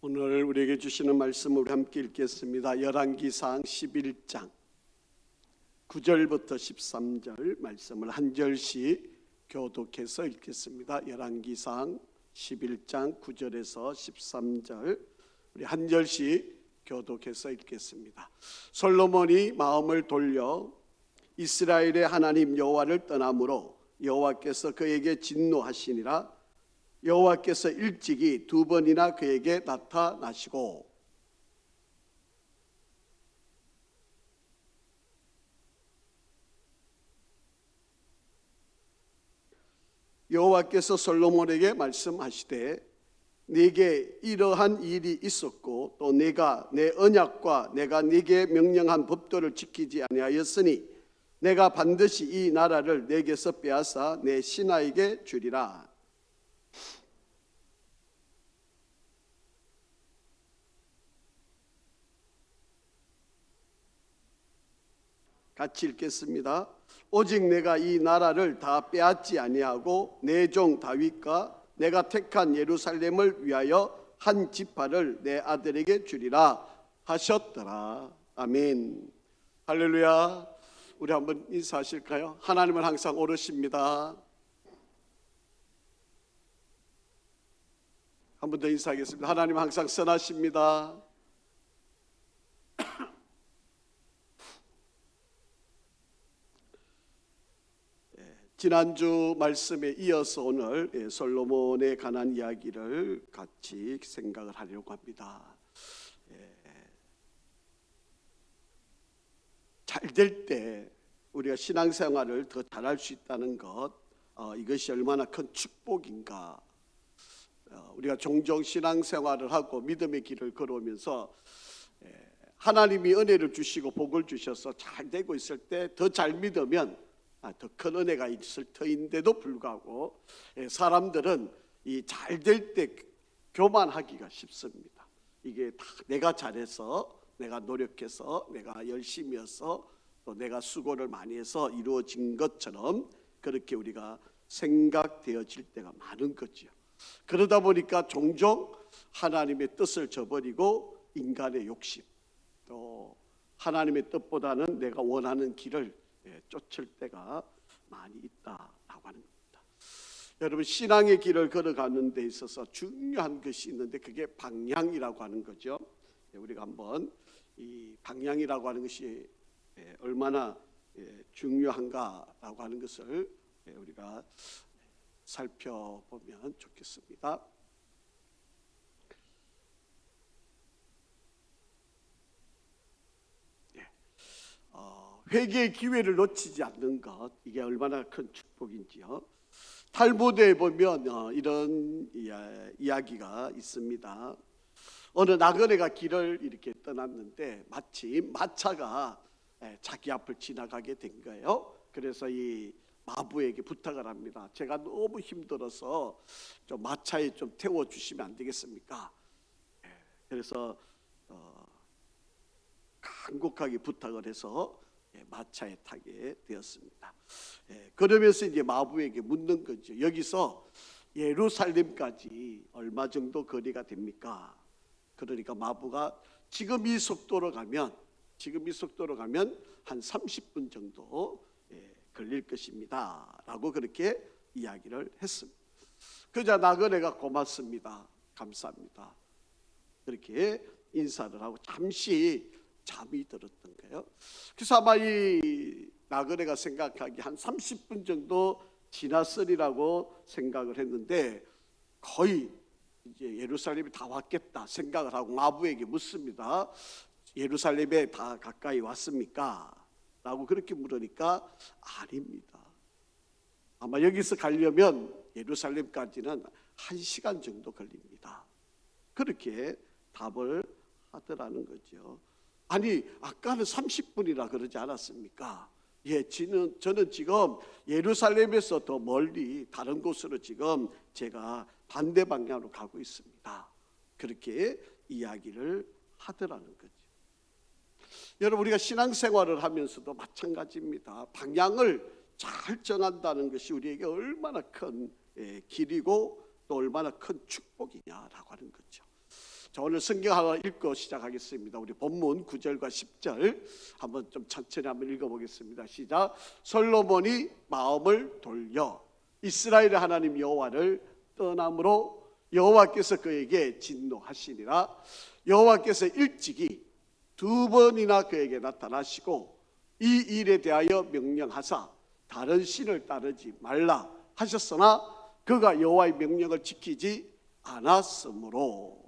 오늘 우리에게 주시는 말씀을 우리 함께 읽겠습니다. 열왕기상 11장 9절부터 13절 말씀을 한 절씩 교독해서 읽겠습니다. 열왕기상 11장 9절에서 13절 우리 한 절씩 교독해서 읽겠습니다. 솔로몬이 마음을 돌려 이스라엘의 하나님 여호와를 떠나므로 여호와께서 그에게 진노하시니라. 여호와께서 일찍이 두 번이나 그에게 나타나시고 여호와께서 솔로몬에게 말씀하시되 네게 이러한 일이 있었고 또 내가 내 언약과 내가 네게 명령한 법도를 지키지 아니하였으니 내가 반드시 이 나라를 네게서 빼앗아 내 신하에게 주리라. 같이 읽겠습니다. 오직 내가 이 나라를 다 빼앗지 아니하고 내 종 다윗과 내가 택한 예루살렘을 위하여 한 지파를 내 아들에게 주리라 하셨더라. 아멘. 할렐루야. 우리 한번 인사하실까요? 하나님은 항상 오르십니다. 한 번 더 인사하겠습니다. 하나님은 항상 선하십니다. 지난주 말씀에 이어서 오늘 솔로몬에 관한 이야기를 같이 생각을 하려고 합니다. 잘 될 때 우리가 신앙생활을 더 잘할 수 있다는 것, 이것이 얼마나 큰 축복인가. 우리가 종종 신앙생활을 하고 믿음의 길을 걸어오면서 하나님이 은혜를 주시고 복을 주셔서 잘 되고 있을 때 더 잘 믿으면 더 큰 은혜가 있을 터인데도 불구하고 사람들은 이 잘 될 때 교만하기가 쉽습니다. 이게 다 내가 잘해서, 내가 노력해서, 내가 열심히 해서, 또 내가 수고를 많이 해서 이루어진 것처럼 그렇게 우리가 생각되어질 때가 많은 거죠. 그러다 보니까 종종 하나님의 뜻을 저버리고 인간의 욕심, 또 하나님의 뜻보다는 내가 원하는 길을 쫓을 때가 많이 있다라고 하는 겁니다. 여러분, 신앙의 길을 걸어가는 데 있어서 중요한 것이 있는데 그게 방향이라고 하는 거죠. 우리가 한번 이 방향이라고 하는 것이 얼마나 중요한가라고 하는 것을 우리가 살펴보면 좋겠습니다. 회개의 기회를 놓치지 않는 것, 이게 얼마나 큰 축복인지요. 탈무드에 보면 이런 이야기가 있습니다. 어느 나그네가 길을 이렇게 떠났는데 마침 마차가 자기 앞을 지나가게 된 거예요. 그래서 이 마부에게 부탁을 합니다. 제가 너무 힘들어서 좀 마차에 좀 태워주시면 안 되겠습니까? 그래서 간곡하게 부탁을 해서 마차에 타게 되었습니다. 그러면서 이제 마부에게 묻는 거죠. 여기서 예루살렘까지 얼마 정도 거리가 됩니까? 그러니까 마부가 지금 이 속도로 가면 한 30분 정도 걸릴 것입니다 라고 그렇게 이야기를 했습니다. 그자 나그네가 고맙습니다, 감사합니다, 그렇게 인사를 하고 잠시 잠이 들었던 거예요. 그래서 아마 이 나그네가 생각하기 한 30분 정도 지났으리라고 생각을 했는데 거의 이제 예루살렘이 다 왔겠다 생각을 하고 마부에게 묻습니다. 예루살렘에 다 가까이 왔습니까? 라고 그렇게 물으니까 아닙니다. 아마 여기서 가려면 예루살렘까지는 1시간 정도 걸립니다. 그렇게 답을 하더라는 거죠. 아니, 아까는 30분이라 그러지 않았습니까? 저는 지금 예루살렘에서 더 멀리 다른 곳으로 지금 제가 반대 방향으로 가고 있습니다. 그렇게 이야기를 하더라는 거죠. 여러분, 우리가 신앙생활을 하면서도 마찬가지입니다. 방향을 잘 정한다는 것이 우리에게 얼마나 큰 길이고 또 얼마나 큰 축복이냐라고 하는 거죠. 자, 오늘 성경 하나 읽고 시작하겠습니다. 우리 본문 9절과 10절 한번 좀 천천히 한번 읽어보겠습니다. 시작. 솔로몬이 마음을 돌려 이스라엘의 하나님 여호와를 떠남으로 여호와께서 그에게 진노하시니라. 여호와께서 일찍이 2번이나 그에게 나타나시고 이 일에 대하여 명령하사 다른 신을 따르지 말라 하셨으나 그가 여호와의 명령을 지키지 않았으므로.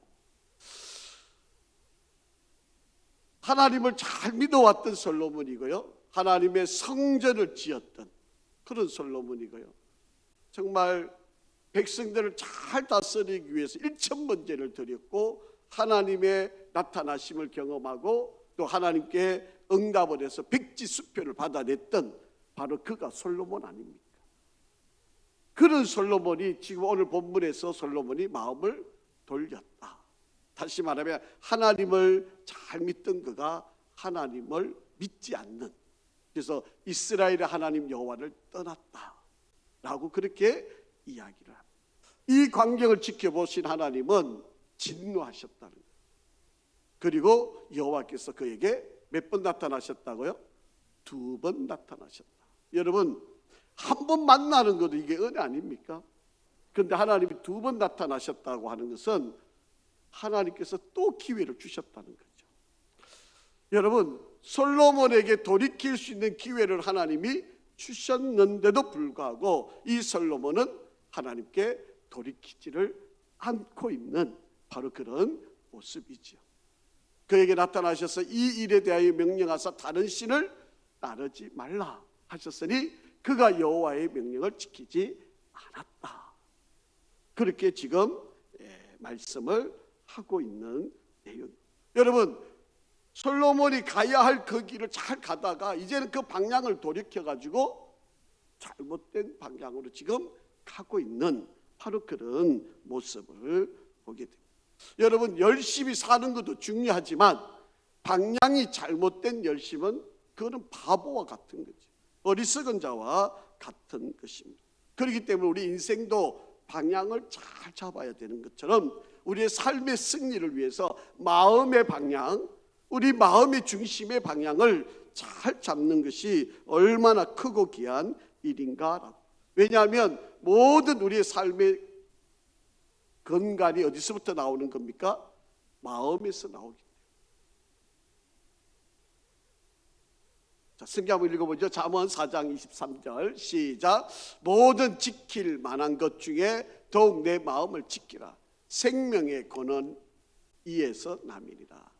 하나님을 잘 믿어왔던 솔로몬이고요, 하나님의 성전을 지었던 그런 솔로몬이고요, 정말 백성들을 잘 다스리기 위해서 1,000번제를 드렸고 하나님의 나타나심을 경험하고 또 하나님께 응답을 해서 백지수표를 받아냈던 바로 그가 솔로몬 아닙니까? 그런 솔로몬이 지금 오늘 본문에서 솔로몬이 마음을 돌렸다. 다시 말하면 하나님을 잘 믿던 그가 하나님을 믿지 않는, 그래서 이스라엘의 하나님 여호와를 떠났다라고 그렇게 이야기를 합니다. 이 광경을 지켜보신 하나님은 진노하셨다는 거예요. 그리고 여호와께서 그에게 몇 번 나타나셨다고요? 2번 나타나셨다. 여러분, 한 번 만나는 것도 이게 은혜 아닙니까? 그런데 하나님이 2번 나타나셨다고 하는 것은 하나님께서 또 기회를 주셨다는 거죠. 여러분, 솔로몬에게 돌이킬 수 있는 기회를 하나님이 주셨는데도 불구하고 이 솔로몬은 하나님께 돌이키지를 않고 있는 바로 그런 모습이죠. 그에게 나타나셔서 이 일에 대하여 명령하사 다른 신을 따르지 말라 하셨으니 그가 여호와의 명령을 지키지 않았다. 그렇게 지금 말씀을 하고 있는 내용. 여러분, 솔로몬이 가야 할 그 길을 잘 가다가 이제는 그 방향을 돌이켜가지고 잘못된 방향으로 지금 가고 있는 바로 그런 모습을 보게 됩니다. 여러분, 열심히 사는 것도 중요하지만 방향이 잘못된 열심은 그거는 바보와 같은 거죠. 어리석은 자와 같은 것입니다. 그렇기 때문에 우리 인생도 방향을 잘 잡아야 되는 것처럼 우리의 삶의 승리를 위해서 마음의 방향, 우리 마음의 중심의 방향을 잘 잡는 것이 얼마나 크고 귀한 일인가. 왜냐하면 모든 우리의 삶의 건강이 어디서부터 나오는 겁니까? 마음에서 나오기 때문에. 자, 성경 한번 읽어보죠. 잠언 4장 23절 시작. 모든 지킬 만한 것 중에 더욱 내 마음을 지키라. 생명의 근원 이에서 남이니라.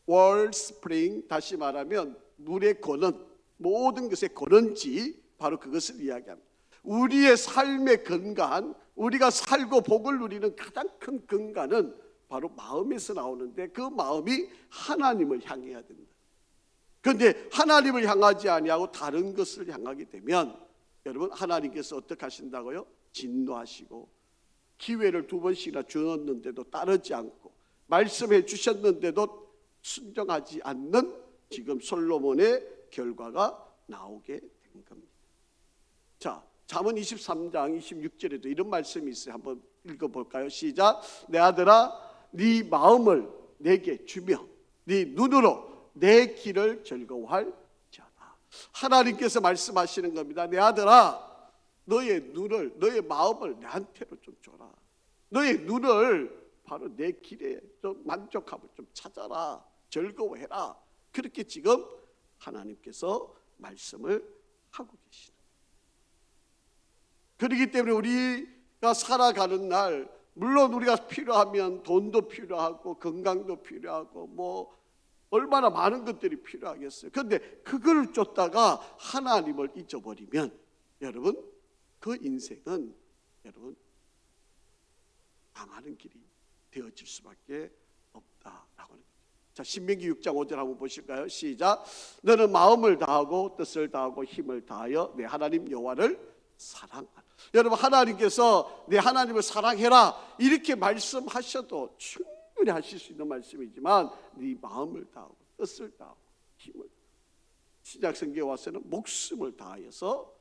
월스프링, 다시 말하면 물의 근원, 모든 것의 근원지, 바로 그것을 이야기합니다. 우리의 삶의 근간, 우리가 살고 복을 누리는 가장 큰 근간은 바로 마음에서 나오는데 그 마음이 하나님을 향해야 된다. 그런데 하나님을 향하지 아니하고 다른 것을 향하게 되면 여러분, 하나님께서 어떻게 하신다고요? 진노하시고 기회를 2번씩이나 주었는데도 따르지 않고 말씀해 주셨는데도 순종하지 않는 지금 솔로몬의 결과가 나오게 된 겁니다. 자, 잠언 23장 26절에도 이런 말씀이 있어요. 한번 읽어볼까요? 시작. 내 아들아, 네 마음을 내게 주며 네 눈으로 내 길을 즐거워할지어다. 하나님께서 말씀하시는 겁니다. 내 아들아, 너의 눈을, 너의 마음을 내한테로 좀 줘라. 너의 눈을 바로 내 길에 좀 만족함을 좀 찾아라. 즐거워해라. 그렇게 지금 하나님께서 말씀을 하고 계시다. 그렇기 때문에 우리가 살아가는 날, 물론 우리가 필요하면 돈도 필요하고 건강도 필요하고 뭐 얼마나 많은 것들이 필요하겠어요. 그런데 그걸 쫓다가 하나님을 잊어버리면 여러분, 그 인생은 여러분 망하는 길이 되어질 수밖에 없다라고 하는 거죠. 자, 신명기 6장 5절 한번 보실까요? 시작. 너는 마음을 다하고 뜻을 다하고 힘을 다하여 내 하나님 여호와를 사랑하라. 여러분, 하나님께서 내 하나님을 사랑해라 이렇게 말씀하셔도 충분히 하실 수 있는 말씀이지만 네 마음을 다하고 뜻을 다하고 힘을, 신약성경에 와서는 목숨을 다하여서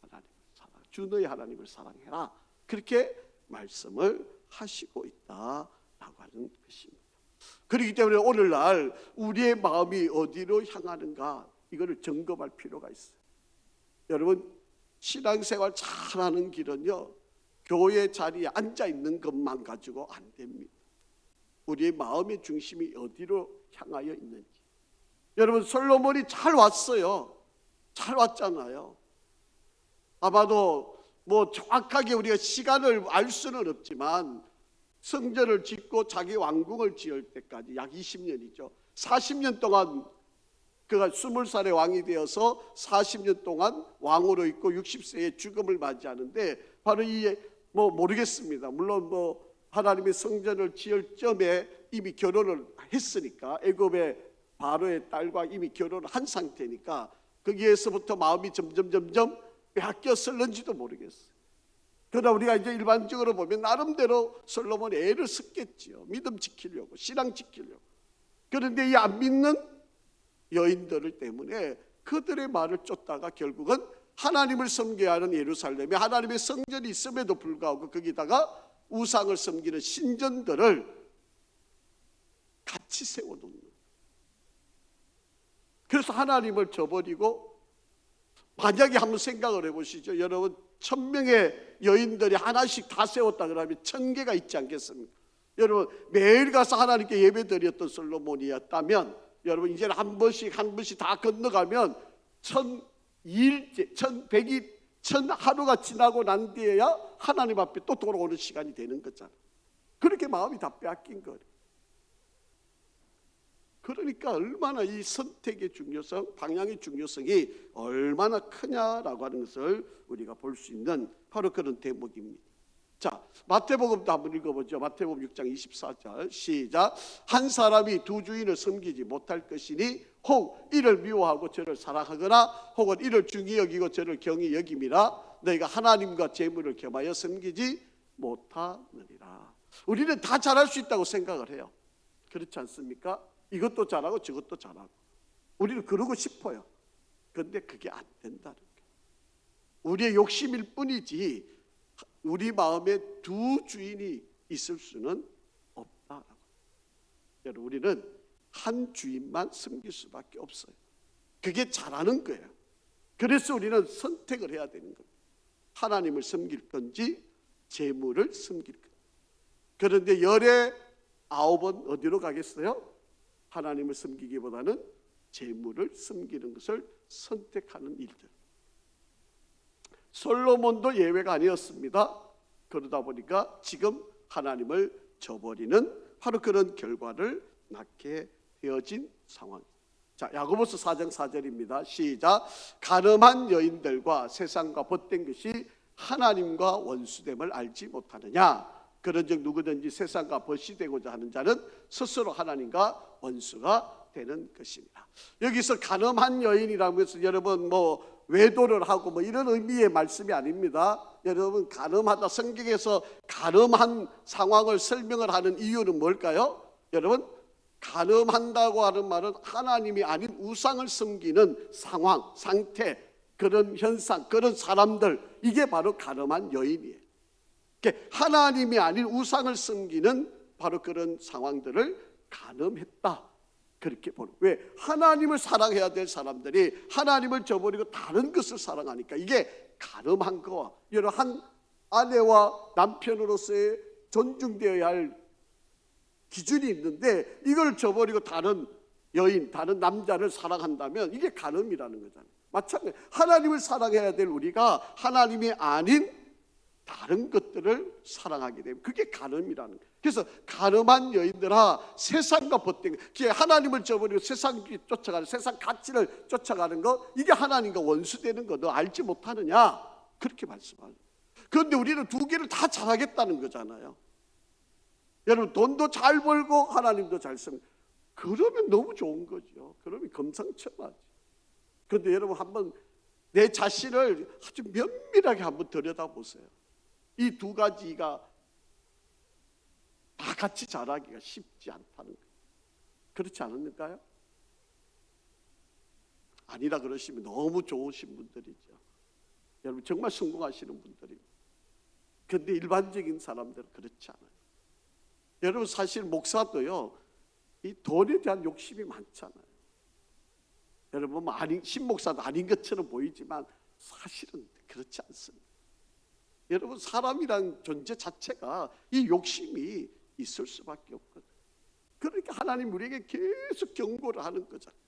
하나님을 사랑, 주 너의 하나님을 사랑해라 그렇게 말씀을 하시고 있다라고 하는 것입니다. 그렇기 때문에 오늘날 우리의 마음이 어디로 향하는가, 이거를 점검할 필요가 있어요. 여러분, 신앙생활 잘하는 길은요, 교회 자리에 앉아 있는 것만 가지고 안 됩니다. 우리의 마음의 중심이 어디로 향하여 있는지. 여러분, 솔로몬이 잘 왔어요. 잘 왔잖아요. 아마도 정확하게 우리가 시간을 알 수는 없지만 성전을 짓고 자기 왕궁을 지을 때까지 약 20년이죠. 40년 동안 그가 20살의 왕이 되어서 40년 동안 왕으로 있고 60세에 죽음을 맞이하는데, 바로 이 모르겠습니다. 물론 하나님의 성전을 지을 점에 이미 결혼을 했으니까, 애굽의 바로의 딸과 이미 결혼을 한 상태니까 거기에서부터 마음이 점점 바뀌었을는지도 모르겠어요. 그러나 우리가 이제 일반적으로 보면 나름대로 솔로몬이 애를 썼겠지요. 믿음 지키려고, 신앙 지키려고. 그런데 이 안 믿는 여인들 때문에 그들의 말을 쫓다가 결국은 하나님을 섬겨야 하는 예루살렘에 하나님의 성전이 있음에도 불구하고 거기다가 우상을 섬기는 신전들을 같이 세워놓는. 그래서 하나님을 저버리고, 만약에 한번 생각을 해보시죠. 여러분, 1000명의 여인들이 하나씩 다 세웠다 그러면 1000개가 있지 않겠습니까? 여러분, 매일 가서 하나님께 예배드렸던 솔로몬이었다면, 여러분 이제는 한 번씩 다 건너가면 1000일째, 1100일, 1000하루가 지나고 난 뒤에야 하나님 앞에 또 돌아오는 시간이 되는 거잖아요. 그렇게 마음이 다 빼앗긴 거예요. 그러니까 얼마나 이 선택의 중요성, 방향의 중요성이 얼마나 크냐라고 하는 것을 우리가 볼 수 있는 바로 그런 대목입니다. 자, 마태복음도 한번 읽어보죠. 마태복음 6장 24절 시작. 한 사람이 두 주인을 섬기지 못할 것이니 혹 이를 미워하고 저를 사랑하거나 혹은 이를 중히 여기고 저를 경히 여김이라 너희가 하나님과 재물을 겸하여 섬기지 못하느니라. 우리는 다 잘할 수 있다고 생각을 해요. 그렇지 않습니까? 이것도 잘하고 저것도 잘하고 우리는 그러고 싶어요. 그런데 그게 안 된다는 거예요. 우리의 욕심일 뿐이지 우리 마음에 두 주인이 있을 수는 없다라고. 여러분, 우리는 한 주인만 섬길 수밖에 없어요. 그게 잘하는 거예요. 그래서 우리는 선택을 해야 되는 겁니다. 하나님을 섬길 건지 재물을 섬길 건지. 그런데 열의 9은 어디로 가겠어요? 하나님을 섬기기보다는 재물을 섬기는 것을 선택하는 일들. 솔로몬도 예외가 아니었습니다. 그러다 보니까 지금 하나님을 저버리는 바로 그런 결과를 낳게 되어진 상황. 자, 야고보서 4장 4절입니다. 시작. 가늠한 여인들과 세상과 벗된 것이 하나님과 원수됨을 알지 못하느냐. 그런즉 누구든지 세상과 벗이 되고자 하는 자는 스스로 하나님과 원수가 되는 것입니다. 여기서 가늠한 여인이라고 해서 여러분 외도를 하고 이런 의미의 말씀이 아닙니다. 여러분, 가늠하다, 성경에서 가늠한 상황을 설명을 하는 이유는 뭘까요? 여러분, 가늠한다고 하는 말은 하나님이 아닌 우상을 섬기는 상황, 상태, 그런 현상, 그런 사람들, 이게 바로 가늠한 여인이에요. 하나님이 아닌 우상을 섬기는 바로 그런 상황들을 가늠했다, 그렇게 보는. 왜? 하나님을 사랑해야 될 사람들이 하나님을 저버리고 다른 것을 사랑하니까 이게 가늠한 거와, 여러분, 한 아내와 남편으로서의 존중되어야 할 기준이 있는데 이걸 저버리고 다른 여인, 다른 남자를 사랑한다면 이게 가늠이라는 거잖아요. 마찬가지, 하나님을 사랑해야 될 우리가 하나님이 아닌 다른 것들을 사랑하게 되면 그게 가늠이라는 거예요. 그래서 가늠한 여인들아, 세상과 벗된 것, 하나님을 저버리고 세상 쫓아가는, 세상 가치를 쫓아가는 것, 이게 하나님과 원수되는 거 너 알지 못하느냐, 그렇게 말씀하죠. 그런데 우리는 두 개를 다 잘하겠다는 거잖아요. 여러분, 돈도 잘 벌고 하나님도 잘 쓰면, 그러면 너무 좋은 거죠. 그러면 금상첨화죠. 그런데 여러분, 한번 내 자신을 아주 면밀하게 한번 들여다보세요. 이 두 가지가 다 같이 잘하기가 쉽지 않다는 거예요. 그렇지 않습니까요? 아니라 그러시면 너무 좋으신 분들이죠. 여러분, 정말 성공하시는 분들입니다. 그런데 일반적인 사람들은 그렇지 않아요. 여러분 사실 목사도요, 이 돈에 대한 욕심이 많잖아요. 여러분 뭐 신목사도 아닌 것처럼 보이지만 사실은 그렇지 않습니다. 여러분 사람이란 존재 자체가 이 욕심이 있을 수밖에 없거든요. 그러니까 하나님 우리에게 계속 경고를 하는 거잖아요.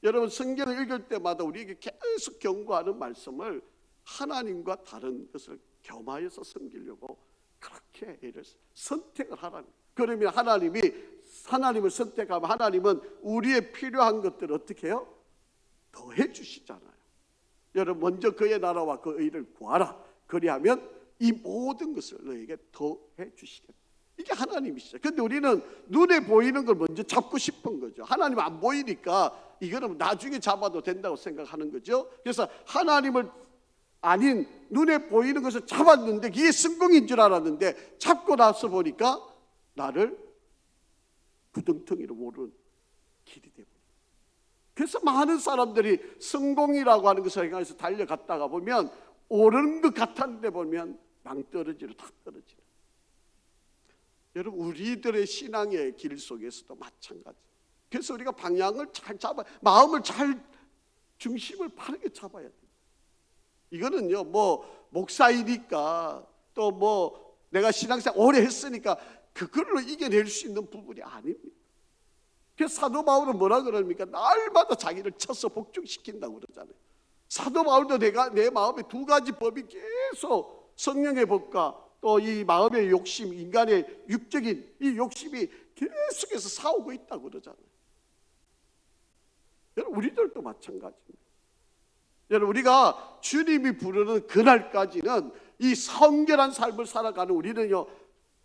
여러분 성경을 읽을 때마다 우리에게 계속 경고하는 말씀을 하나님과 다른 것을 겸하여서 섬기려고 그렇게 선택을 하라는 거예요. 그러면 하나님을 선택하면 하나님은 우리의 필요한 것들을 어떻게 해요? 더해 주시잖아요. 여러분 먼저 그의 나라와 그 의를 구하라. 그리하면 이 모든 것을 너에게 더해 주시겠다. 이게 하나님이시죠. 근데 우리는 눈에 보이는 걸 먼저 잡고 싶은 거죠. 하나님 안 보이니까 이거는 나중에 잡아도 된다고 생각하는 거죠. 그래서 하나님을 아닌 눈에 보이는 것을 잡았는데 이게 성공인 줄 알았는데 잡고 나서 보니까 나를 구덩텅이로 모르는 길이 되고, 그래서 많은 사람들이 성공이라고 하는 것을 향해서 달려갔다가 보면 오르는 것 같았는데 보면 낭떠러지로 다 떨어지는. 여러분 우리들의 신앙의 길 속에서도 마찬가지. 그래서 우리가 방향을 잘 잡아, 마음을 잘 중심을 바르게 잡아야 돼요. 이거는요 뭐 목사이니까 또 뭐 내가 신앙생활 오래 했으니까 그걸로 이겨낼 수 있는 부분이 아닙니다. 그래서 사도 바울은 뭐라 그럽니까? 날마다 자기를 쳐서 복종시킨다고 그러잖아요. 사도 바울도 내 마음에 두 가지 법이 계속 성령의 법과 또 이 마음의 욕심, 인간의 육적인 이 욕심이 계속해서 싸우고 있다고 그러잖아요. 여러분 우리들도 마찬가지입니다. 여러분 우리가 주님이 부르는 그날까지는 이 성결한 삶을 살아가는 우리는요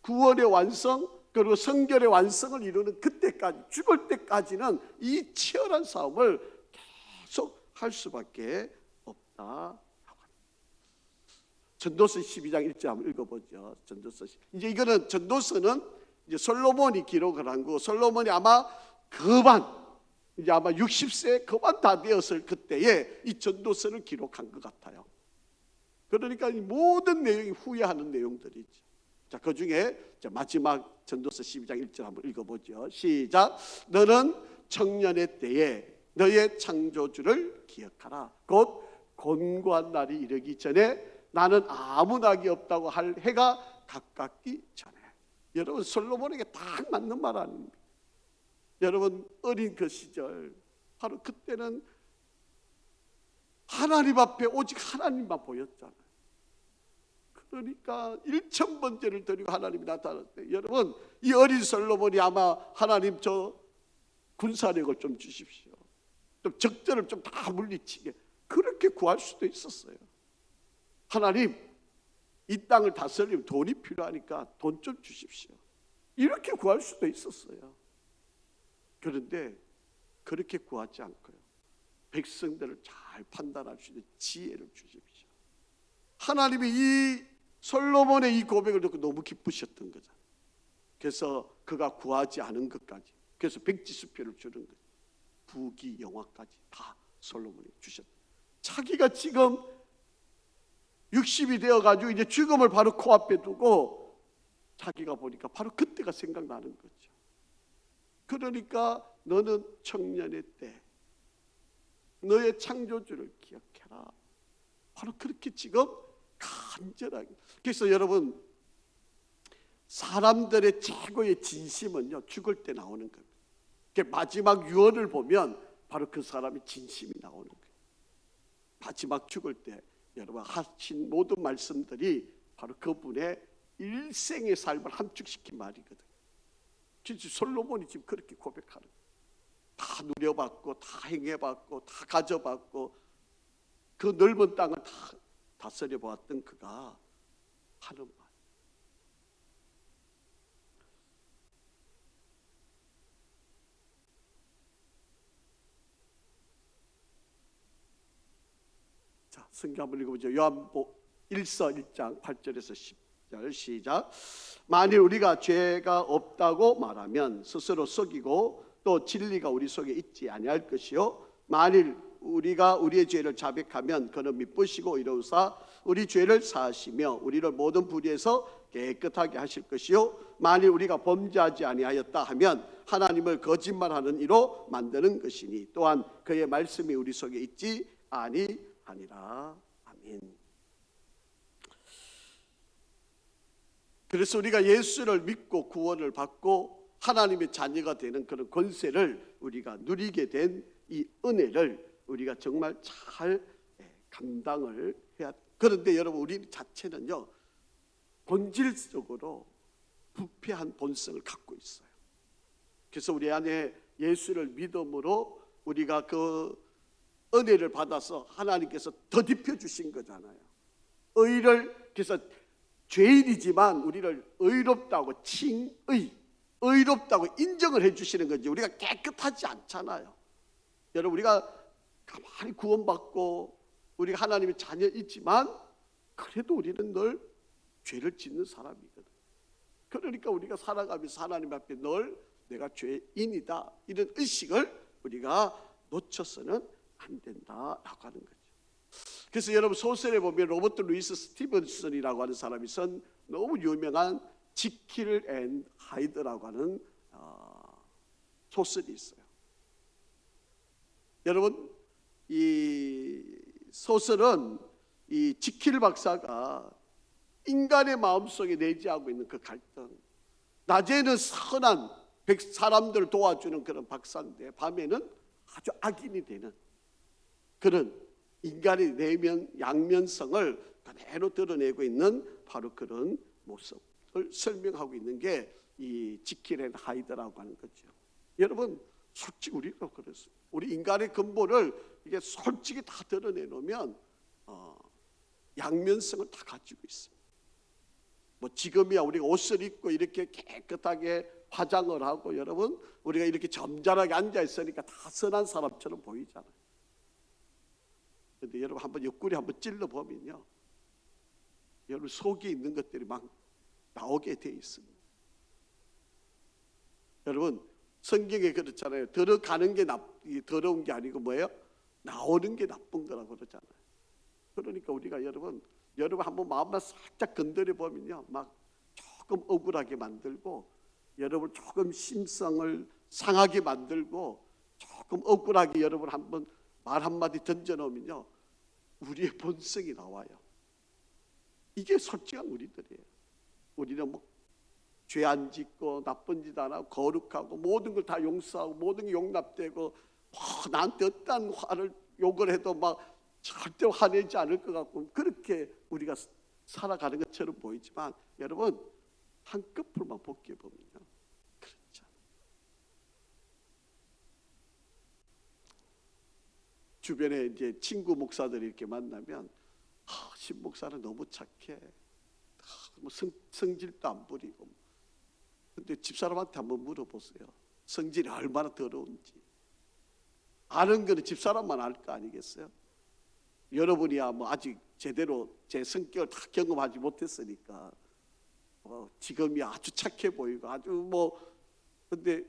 구원의 완성 그리고 성결의 완성을 이루는 그때까지, 죽을 때까지는 이 치열한 싸움을 계속 할 수밖에 없다. 전도서 12장 1절 한번 읽어보죠. 전도서 이제 이거는 전도서는 이제 솔로몬이 기록을 한 거. 솔로몬이 아마 이제 아마 60세 거반 다 되었을 그때에 이 전도서를 기록한 것 같아요. 그러니까 이 모든 내용이 후회하는 내용들이지. 자, 그 중에 마지막 전도서 12장 1절 한번 읽어보죠. 시작. 너는 청년의 때에 너의 창조주를 기억하라. 곧 곤고한 날이 이르기 전에 나는 아무 낙이 없다고 할 해가 가깝기 전에. 여러분 솔로몬에게 딱 맞는 말 아닙니까? 여러분 어린 그 시절 바로 그때는 하나님 앞에 오직 하나님만 보였잖아요. 그러니까 1000번째를 드리고 하나님이 나타날 때 여러분 이 어린 솔로몬이 아마 하나님 저 군사력을 좀 주십시오, 좀 적들을 좀 다 물리치게 그렇게 구할 수도 있었어요. 하나님 이 땅을 다스리면 돈이 필요하니까 돈 좀 주십시오, 이렇게 구할 수도 있었어요. 그런데 그렇게 구하지 않고요 백성들을 잘 판단할 수 있는 지혜를 주십시오. 하나님이 이 솔로몬의 이 고백을 듣고 너무 기쁘셨던 거죠. 그래서 그가 구하지 않은 것까지, 그래서 백지수표를 주는 거죠. 부귀 영화까지 다 솔로몬이 주셨다. 자기가 지금 60이 되어가지고 이제 죽음을 바로 코앞에 두고 자기가 보니까 바로 그때가 생각나는 거죠. 그러니까 너는 청년의 때 너의 창조주를 기억해라. 바로 그렇게 지금 간절하게. 그래서 여러분 사람들의 최고의 진심은요 죽을 때 나오는 겁니다. 마지막 유언을 보면 바로 그 사람의 진심이 나오는 거예요. 마지막 죽을 때 여러분 하신 모든 말씀들이 바로 그분의 일생의 삶을 함축시킨 말이거든요. 진짜 솔로몬이 지금 그렇게 고백하는 거예요. 다 누려봤고 다 행해봤고 다 가져봤고 그 넓은 땅을 다 다스려 보았던 그가 하는 말. 자, 성경 한번 읽어보죠. 요한복 1서 1장 8절에서 10절 시작. 만일 우리가 죄가 없다고 말하면 스스로 속이고 또 진리가 우리 속에 있지 아니할 것이요 만일 우리가 우리의 죄를 자백하면 그는 미쁘시고 이로우사 우리 죄를 사하시며 우리를 모든 불의에서 깨끗하게 하실 것이요 만일 우리가 범죄하지 아니하였다 하면 하나님을 거짓말하는 이로 만드는 것이니 또한 그의 말씀이 우리 속에 있지 아니하니라. 아멘. 그래서 우리가 예수를 믿고 구원을 받고 하나님의 자녀가 되는 그런 권세를 우리가 누리게 된 이 은혜를 우리가 정말 잘 감당을 해야. 그런데 여러분 우리 자체는요 본질적으로 부패한 본성을 갖고 있어요. 그래서 우리 안에 예수를 믿음으로 우리가 그 은혜를 받아서 하나님께서 더딥혀 주신 거잖아요. 그래서 죄인이지만 우리를 의롭다고 의롭다고 인정을 해주시는 거지. 우리가 깨끗하지 않잖아요. 여러분 우리가 가만히 구원받고 우리가 하나님의 자녀이지만 그래도 우리는 늘 죄를 짓는 사람이거든. 그러니까 우리가 살아가면서 하나님 앞에 늘 내가 죄인이다 이런 의식을 우리가 놓쳐서는 안 된다라고 하는 거죠. 그래서 여러분 소설에 보면 로버트 루이스 스티븐슨이라고 하는 사람이 쓴 너무 유명한 지킬 앤 하이드라고 하는 소설이 있어요. 여러분 이 소설은 이 지킬 박사가 인간의 마음속에 내재하고 있는 그 갈등, 낮에는 선한 사람들을 도와주는 그런 박사인데 밤에는 아주 악인이 되는 그런 인간의 내면 양면성을 그대로 드러내고 있는 바로 그런 모습을 설명하고 있는 게 이 지킬 앤 하이드라고 하는 거죠. 여러분 솔직히 우리가 그랬어요. 우리 인간의 근본을 이게 솔직히 다 드러내놓으면 양면성을 다 가지고 있습니다. 뭐 지금이야 우리가 옷을 입고 이렇게 깨끗하게 화장을 하고 여러분 우리가 이렇게 점잖하게 앉아 있으니까 다 선한 사람처럼 보이잖아요. 그런데 여러분 한번 옆구리 한번 찔러 보면요, 여러분 속에 있는 것들이 막 나오게 돼 있습니다. 여러분 성경에 그렇잖아요. 들어가는 게 더러운 게 아니고 뭐예요? 나오는 게 나쁜 거라고 그러잖아요. 그러니까 우리가 여러분 한번 마음만 살짝 건드려 보면요, 막 조금 억울하게 만들고 여러분 조금 심성을 상하게 만들고 조금 억울하게 여러분 한번 말 한마디 던져놓으면요 우리의 본성이 나와요. 이게 솔직한 우리들이에요. 우리는 뭐 죄 안 짓고 나쁜 짓 안 하고 거룩하고 모든 걸 다 용서하고 모든 게 용납되고 나한테 어떠한 욕을 해도 막 절대 화내지 않을 것 같고 그렇게 우리가 살아가는 것처럼 보이지만 여러분 한꺼풀만 벗겨보면요 그렇지 않아요. 주변에 이제 친구 목사들이 이렇게 만나면 신 목사는 너무 착해, 뭐 성질도 안 부리고. 근데 집사람한테 한번 물어보세요. 성질이 얼마나 더러운지. 아는 거는 집사람만 알 거 아니겠어요? 여러분이야 뭐 아직 제대로 제 성격을 다 경험하지 못했으니까 지금이 아주 착해 보이고 아주 뭐. 근데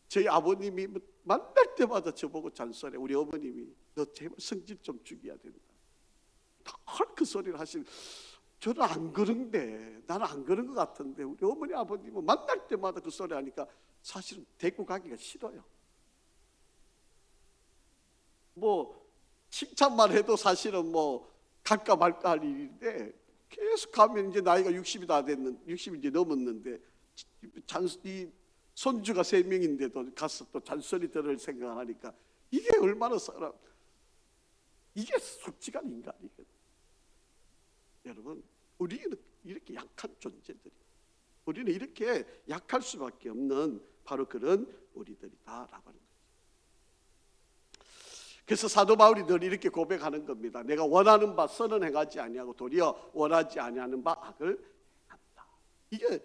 저희 아버님이 만날 때마다 저보고 잔소리. 우리 어머님이 너 제발 성질 좀 죽여야 된다. 그 소리를 하시는. 저는 안 그런데, 나는 안 그런 것 같은데 우리 어머니 아버님은 만날 때마다 그 소리 하니까 사실은 데리고 가기가 싫어요. 뭐 칭찬만 해도 사실은 뭐 갈까 말까 할 일인데 계속 가면 이제 나이가 60이 다 됐는, 60이 이제 넘었는데 이 손주가 3명인데도 가서 또 잔소리 들을 생각하니까 이게 얼마나 이게 솔직한 인간이거든요. 여러분 우리는 이렇게 약한 존재들이, 우리는 이렇게 약할 수밖에 없는 바로 그런 우리들이다라고 하는 거죠. 그래서 사도 바울이 늘 이렇게 고백하는 겁니다. 내가 원하는 바 선은 행하지 아니하고 도리어 원하지 아니하는 바 악을 한다. 이게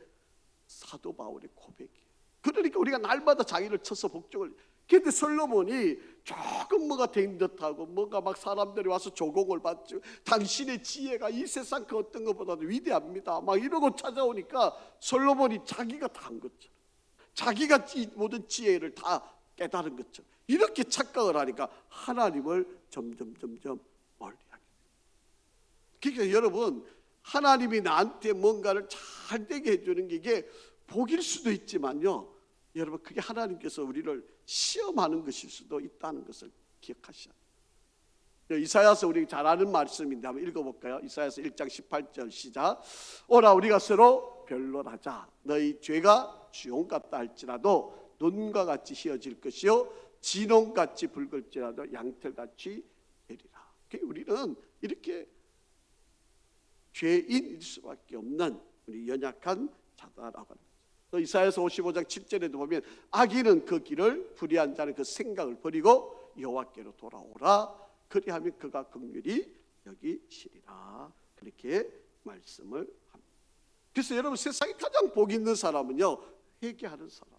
사도 바울의 고백이에요. 그러니까 우리가 날마다 자기를 쳐서 복종을. 그런데 솔로몬이 조금 뭐가 된 듯하고 뭔가 막 사람들이 와서 조공을 받죠. 당신의 지혜가 이 세상 그 어떤 것보다도 위대합니다. 막 이러고 찾아오니까 솔로몬이 자기가 다 한 것처럼, 자기가 이 모든 지혜를 다 깨달은 것처럼 이렇게 착각을 하니까 하나님을 점점 멀리하게 돼요. 그러니까 여러분, 하나님이 나한테 뭔가를 잘 되게 해주는 게 이게 복일 수도 있지만요, 여러분, 그게 하나님께서 우리를 시험하는 것일 수도 있다는 것을 기억하셔야 돼요. 이사야서 우리 잘 아는 말씀인데 한번 읽어볼까요? 이사야서 1장 18절 시작. 오라 우리가 서로 변론하자. 너희 죄가 주홍 같다 할지라도 논과 같이 희어질 것이요 진홍같이 붉을지라도 양털같이 되리라. 우리는 이렇게 죄인일 수밖에 없는 우리 연약한 자다라고 합니다. 또 이사야서 55장 7절에도 보면 악인은 그 길을 불의한 자는 그 생각을 버리고 여호와께로 돌아오라. 그리하면 그가 긍휼히 여기시리라. 그렇게 말씀을 합니다. 그래서 여러분, 세상에 가장 복 있는 사람은요, 회개하는 사람,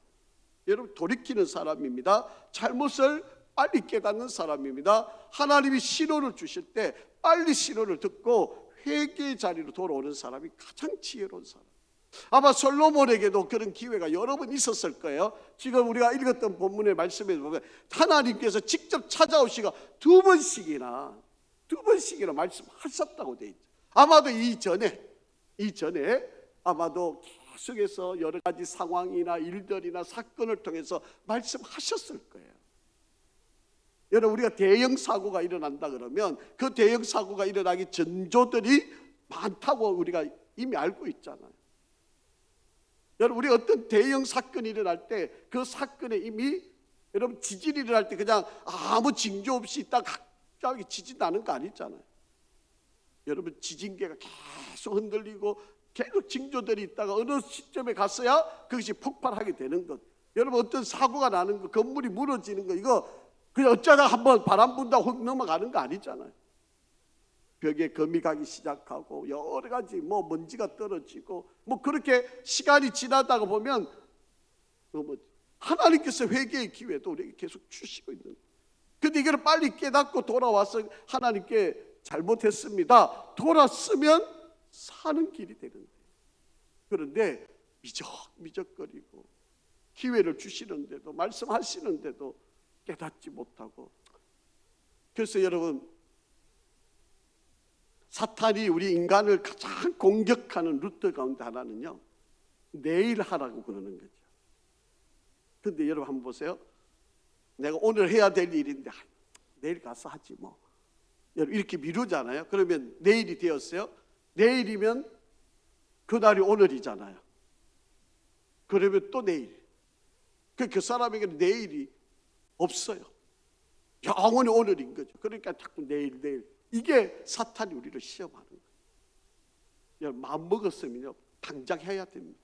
여러분 돌이키는 사람입니다. 잘못을 빨리 깨닫는 사람입니다. 하나님이 신호를 주실 때 빨리 신호를 듣고 회개의 자리로 돌아오는 사람이 가장 지혜로운 사람. 아마 솔로몬에게도 그런 기회가 여러 번 있었을 거예요. 지금 우리가 읽었던 본문의 말씀에 보면 하나님께서 직접 찾아오시가 두 번씩이나 말씀하셨다고 돼 있죠. 아마도 이전에 아마도 계속해서 여러 가지 상황이나 일들이나 사건을 통해서 말씀하셨을 거예요. 여러분, 우리가 대형 사고가 일어난다 그러면 그 대형 사고가 일어나기 전조들이 많다고 우리가 이미 알고 있잖아요. 여러분, 우리 어떤 대형 사건이 일어날 때 그 사건에 이미, 여러분, 지진이 일어날 때 그냥 아무 징조 없이 있다가 갑자기 지진 나는 거 아니잖아요. 여러분, 지진계가 계속 흔들리고 계속 징조들이 있다가 어느 시점에 갔어야 그것이 폭발하게 되는 것. 여러분, 어떤 사고가 나는 거, 건물이 무너지는 거, 이거 그냥 어쩌다 한번 바람 분다고 훅 넘어가는 거 아니잖아요. 벽에 거미 가기 시작하고 여러 가지 먼지가 떨어지고 그렇게 시간이 지나다가 보면 하나님께서 회개의 기회도 우리에게 계속 주시고 있는 거예요. 근데 이걸 빨리 깨닫고 돌아와서 하나님께 잘못했습니다, 돌았으면 사는 길이 되는 거예요. 그런데 미적거리고 기회를 주시는데도, 말씀하시는데도 깨닫지 못하고. 그래서 여러분, 사탄이 우리 인간을 가장 공격하는 루트 가운데 하나는요, 내일 하라고 그러는 거죠. 근데 여러분 한번 보세요. 내가 오늘 해야 될 일인데 내일 가서 하지 뭐. 여러분, 이렇게 미루잖아요. 그러면 내일이 되었어요. 내일이면 그날이 오늘이잖아요. 그러면 또 내일. 그 사람에게는 내일이 없어요. 영원히 오늘인 거죠. 그러니까 자꾸 내일. 이게 사탄이 우리를 시험하는 거예요. 여러분, 마음 먹었으면요, 당장 해야 됩니다.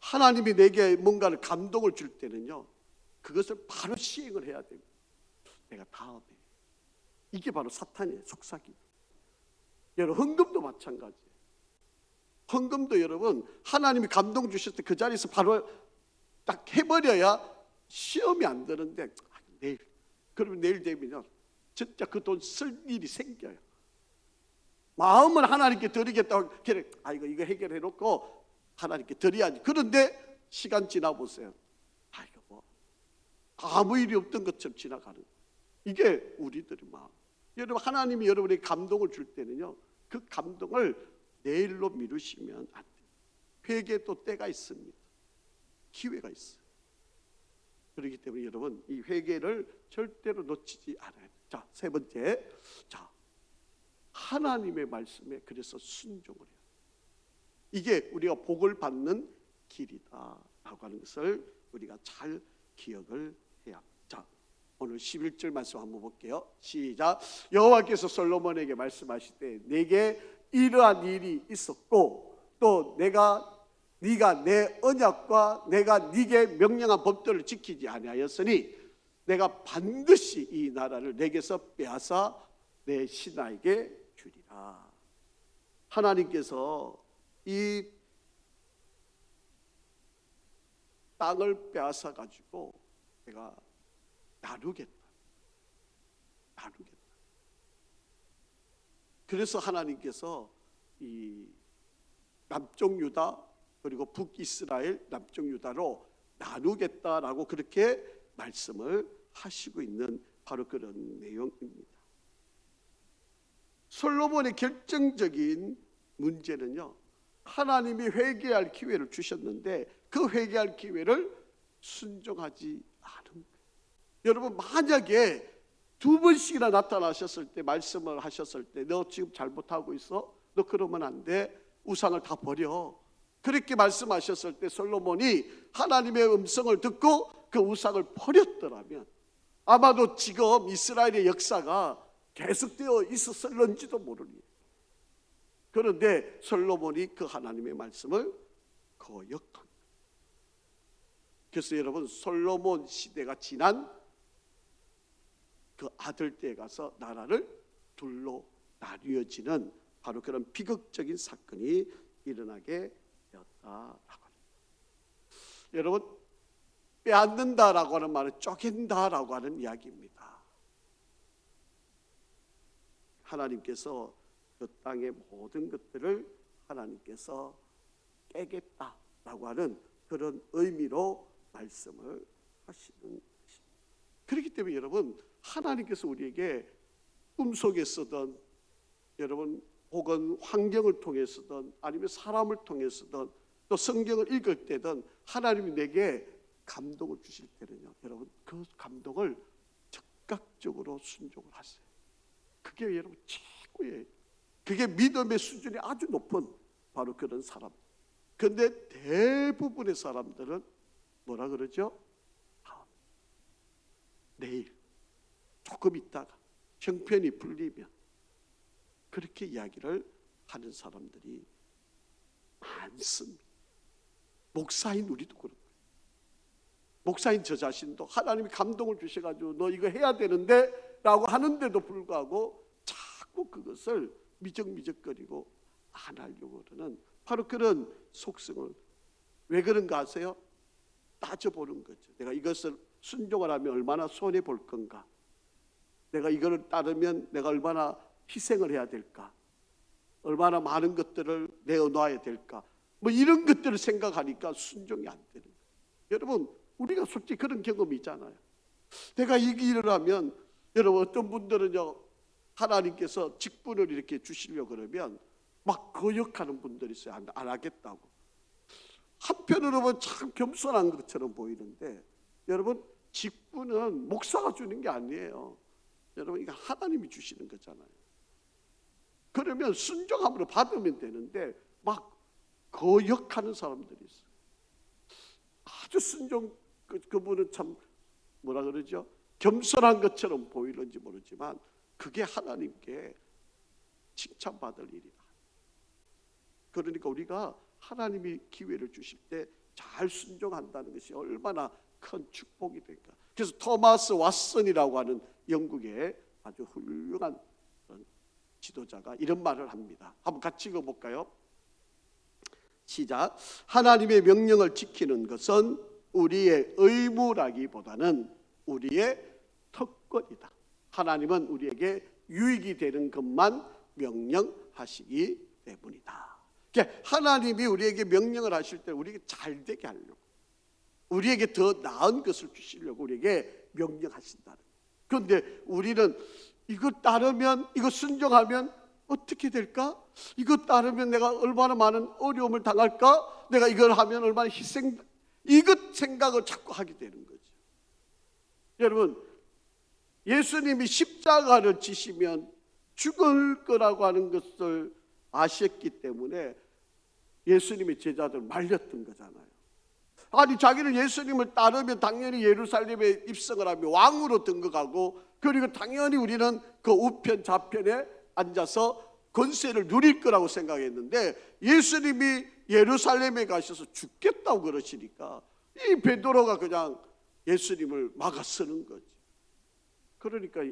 하나님이 내게 뭔가를 감동을 줄 때는요, 그것을 바로 시행을 해야 됩니다. 내가 다음에. 이게 바로 사탄의 속삭임. 여러분, 헌금도 마찬가지예요. 헌금도 여러분, 하나님이 감동 주셨을 때 그 자리에서 바로 딱 해버려야 시험이 안 되는데, 내일. 그러면 내일 되면요, 진짜 그 돈 쓸 일이 생겨요. 마음은 하나님께 드리겠다고, 이거 해결해 놓고 하나님께 드려야지. 그런데 시간 지나 보세요. 아무 일이 없던 것처럼 지나가는 거예요. 이게 우리들의 마음. 여러분, 하나님이 여러분에게 감동을 줄 때는요, 그 감동을 내일로 미루시면 안 돼요. 회개에 또 때가 있습니다. 기회가 있어요. 그렇기 때문에 여러분, 이 회개를 절대로 놓치지 않아야 돼요. 자, 세 번째, 하나님의 말씀에 그래서 순종을 해요. 이게 우리가 복을 받는 길이다라고 하는 것을 우리가 잘 기억을 해야 합니다. 자, 오늘 11절 말씀 한번 볼게요. 시작. 여호와께서 솔로몬에게 말씀하실 때 내게 이러한 일이 있었고 또 네가 내 언약과 내가 네게 명령한 법도를 지키지 아니하였으니 내가 반드시 이 나라를 내게서 빼앗아 내 신하에게 주리라. 하나님께서 이 땅을 빼앗아 가지고 내가 나누겠다. 그래서 하나님께서 이 남쪽 유다 그리고 북이스라엘 남쪽 유다로 나누겠다라고 그렇게 말씀을 하시고 있는 바로 그런 내용입니다. 솔로몬의 결정적인 문제는요, 하나님이 회개할 기회를 주셨는데 그 회개할 기회를 순종하지 않은 거예요. 여러분, 만약에 2번씩이나 나타나셨을 때, 말씀을 하셨을 때, 너 지금 잘못하고 있어? 너 그러면 안 돼. 우상을 다 버려. 그렇게 말씀하셨을 때 솔로몬이 하나님의 음성을 듣고 그 우상을 버렸더라면 아마도 지금 이스라엘의 역사가 계속되어 있었을런지도 모릅니다. 그런데 솔로몬이 그 하나님의 말씀을 거역한. 그래서 여러분, 솔로몬 시대가 지난 그 아들 때에 가서 나라를 둘로 나뉘어지는 바로 그런 비극적인 사건이 일어나게 되었다라고 합니다. 여러분, 빼앗는다라고 하는 말은 쪼갠다라고 하는 이야기입니다. 하나님께서 그 땅의 모든 것들을 하나님께서 깨겠다라고 하는 그런 의미로 말씀을 하시는 것입니다. 그렇기 때문에 여러분, 하나님께서 우리에게 꿈속에서든 여러분 혹은 환경을 통해서든 아니면 사람을 통해서든 또 성경을 읽을 때든 하나님이 내게 감동을 주실 때는요, 여러분 그 감동을 즉각적으로 순종을 하세요. 그게 여러분 최고의, 그게 믿음의 수준이 아주 높은 바로 그런 사람. 그런데 대부분의 사람들은 뭐라 그러죠? 내일, 조금 있다가, 형편이 풀리면, 그렇게 이야기를 하는 사람들이 많습니다. 목사인 우리도 그렇고, 목사인 저 자신도 하나님이 감동을 주셔가지고 너 이거 해야 되는데 라고 하는데도 불구하고 자꾸 그것을 미적미적거리고 안 하려고 그러는 바로 그런 속성을, 왜 그런가 아세요? 따져보는 거죠. 내가 이것을 순종을 하면 얼마나 손해 볼 건가, 내가 이거를 따르면 내가 얼마나 희생을 해야 될까, 얼마나 많은 것들을 내어놔야 될까, 뭐 이런 것들을 생각하니까 순종이 안 되는 거예요. 여러분, 우리가 솔직히 그런 경험이 있잖아요. 내가 이 일을 하면, 여러분 어떤 분들은요, 하나님께서 직분을 이렇게 주시려고 그러면 막 거역하는 분들이 있어요. 안 하겠다고. 한편으로 보면 참 겸손한 것처럼 보이는데, 여러분 직분은 목사가 주는 게 아니에요. 여러분 이거 하나님이 주시는 거잖아요. 그러면 순종함으로 받으면 되는데 막 거역하는 사람들이 있어요. 아주 순종, 그분은 참 뭐라 그러죠? 겸손한 것처럼 보이는지 모르지만 그게 하나님께 칭찬받을 일이다. 그러니까 우리가 하나님이 기회를 주실 때 잘 순종한다는 것이 얼마나 큰 축복이 될까. 그래서 토마스 왓슨이라고 하는 영국의 아주 훌륭한 지도자가 이런 말을 합니다. 한번 같이 읽어볼까요? 시작. 하나님의 명령을 지키는 것은 우리의 의무라기보다는 우리의 특권이다. 하나님은 우리에게 유익이 되는 것만 명령하시기 때문이다. 그러니까 하나님이 우리에게 명령을 하실 때 우리에게 잘 되게 하려고, 우리에게 더 나은 것을 주시려고 우리에게 명령하신다는 거예요. 그런데 우리는 이거 따르면, 이거 순종하면 어떻게 될까? 이거 따르면 내가 얼마나 많은 어려움을 당할까? 내가 이걸 하면 얼마나 희생, 이것 생각을 자꾸 하게 되는 거죠. 여러분, 예수님이 십자가를 지시면 죽을 거라고 하는 것을 아셨기 때문에 예수님의 제자들 말렸던 거잖아요. 아니, 자기는 예수님을 따르면 당연히 예루살렘에 입성을 하며 왕으로 등극하고, 그리고 당연히 우리는 그 우편 좌편에 앉아서 권세를 누릴 거라고 생각했는데 예수님이 예루살렘에 가셔서 죽겠다고 그러시니까 이 베드로가 그냥 예수님을 막아서는 거지. 그러니까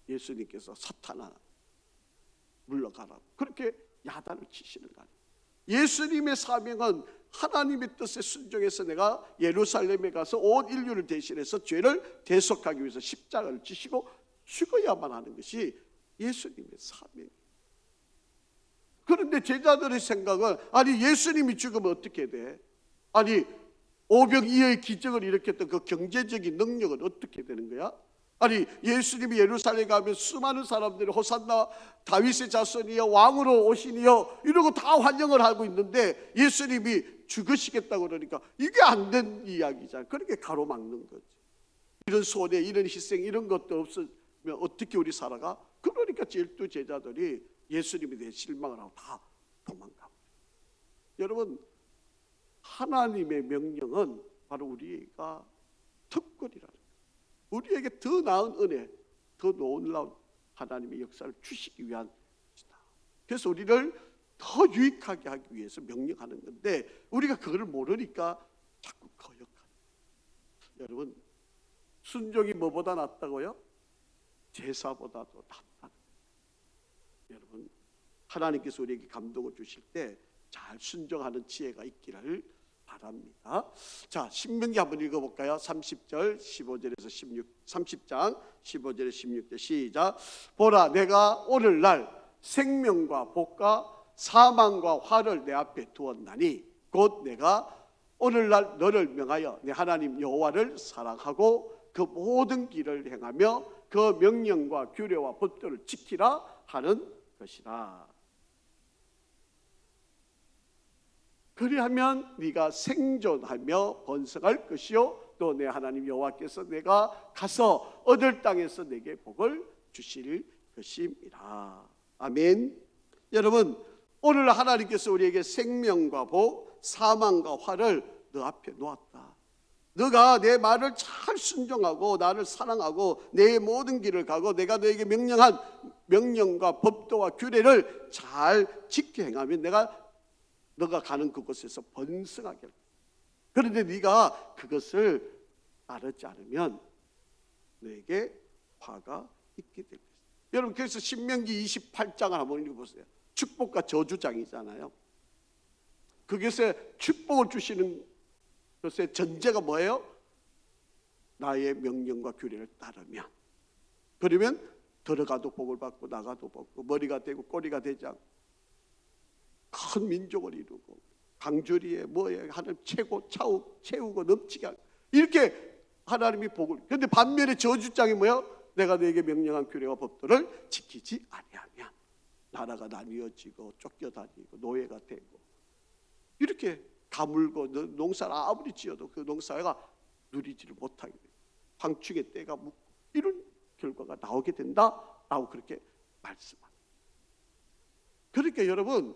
예수님께서 사탄아 물러가라, 그렇게 야단을 치시는 거 아니에요. 예수님의 사명은 하나님의 뜻에 순종해서 내가 예루살렘에 가서 온 인류를 대신해서 죄를 대속하기 위해서 십자가를 지시고 죽어야만 하는 것이 예수님의 사명이에요. 그런데 제자들의 생각은, 아니 예수님이 죽으면 어떻게 돼? 아니 오병이어의 기적을 일으켰던 그 경제적인 능력은 어떻게 되는 거야? 아니 예수님이 예루살렘에 가면 수많은 사람들이 호산나 다윗의 자손이여 왕으로 오시니여 이러고 다 환영을 하고 있는데 예수님이 죽으시겠다고 그러니까 이게 안 된 이야기잖아요. 그렇게 가로막는 거죠. 이런 손해, 이런 희생, 이런 것도 없으면 어떻게 우리 살아가? 그러니까 12 제자들이 예수님에 대해 실망을 하고 다 도망가고. 여러분, 하나님의 명령은 바로 우리가 특권이라는 거예요. 우리에게 더 나은 은혜, 더 놀라운 하나님의 역사를 주시기 위한 것이다. 그래서 우리를 더 유익하게 하기 위해서 명령하는 건데 우리가 그걸 모르니까 자꾸 거역하는 거예요. 여러분, 순종이 뭐보다 낫다고요? 제사보다도 낫다는 거예요. 여러분, 하나님께서 우리에게 감동을 주실 때 잘 순종하는 지혜가 있기를 바랍니다. 자, 신명기 한번 읽어볼까요? 30절 15절에서 16, 30장 15절에서 16절 시작. 보라, 내가 오늘날 생명과 복과 사망과 화를 내 앞에 두었나니 곧 내가 오늘날 너를 명하여 내 하나님 여호와를 사랑하고 그 모든 길을 행하며 그 명령과 규례와 법도를 지키라 하는 것이라. 그리하면 네가 생존하며 번성할 것이요 또 내 하나님 여호와께서 내가 가서 얻을 땅에서 내게 복을 주실 것임이라. 아멘. 여러분, 오늘 하나님께서 우리에게 생명과 복, 사망과 화를 너 앞에 놓았다. 너가 내 말을 잘 순종하고 나를 사랑하고 내 모든 길을 가고 내가 너에게 명령한 명령과 법도와 규례를 잘 지켜 행하면 너가 가는 그곳에서 번성하게 할 거야. 그런데 네가 그것을 따르지 않으면 너에게 화가 있게 될 것이다. 여러분, 그래서 신명기 28장을 한번 읽어보세요. 축복과 저주장이잖아요. 거기서 축복을 주시는 것의 전제가 뭐예요? 나의 명령과 규례를 따르면. 그러면 들어가도 복을 받고 나가도 복고 머리가 되고 꼬리가 되지 않고 큰 민족을 이루고 강주리에 뭐에 하나님 채우고 넘치게 하고 이렇게 하나님이 복을. 그런데 반면에 저주장이 뭐예요? 내가 너에게 명령한 규례와 법도를 지키지 아니하면 나라가 나뉘어지고 쫓겨다니고 노예가 되고 이렇게 가물고 농사를 아무리 지어도 그 농사가 누리지를 못하게 돼요. 황충의 때가 묻고 이런 결과가 나오게 된다라고 그렇게 말씀합니다. 그러니까 여러분,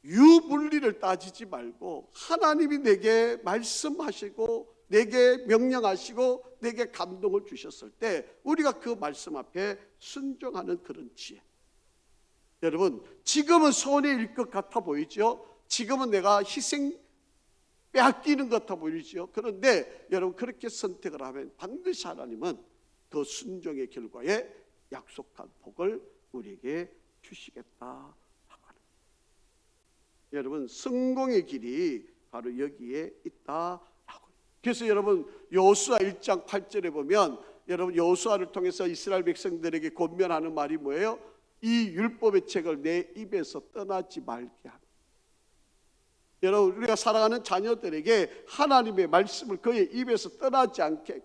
유불리를 따지지 말고 하나님이 내게 말씀하시고 내게 명령하시고 내게 감동을 주셨을 때 우리가 그 말씀 앞에 순종하는 그런 지혜. 여러분, 지금은 손해일 것 같아 보이죠? 지금은 내가 희생 빼앗기는 것 같아 보이죠? 그런데 여러분, 그렇게 선택을 하면 반드시 하나님은 그 순종의 결과에 약속한 복을 우리에게 주시겠다. 여러분, 성공의 길이 바로 여기에 있다라고. 그래서 여러분, 여호수아 1장 8절에 보면 여러분, 여호수아를 통해서 이스라엘 백성들에게 권면하는 말이 뭐예요? 이 율법의 책을 내 입에서 떠나지 말게 하라. 여러분, 우리가 사랑하는 자녀들에게 하나님의 말씀을 그의 입에서 떠나지 않게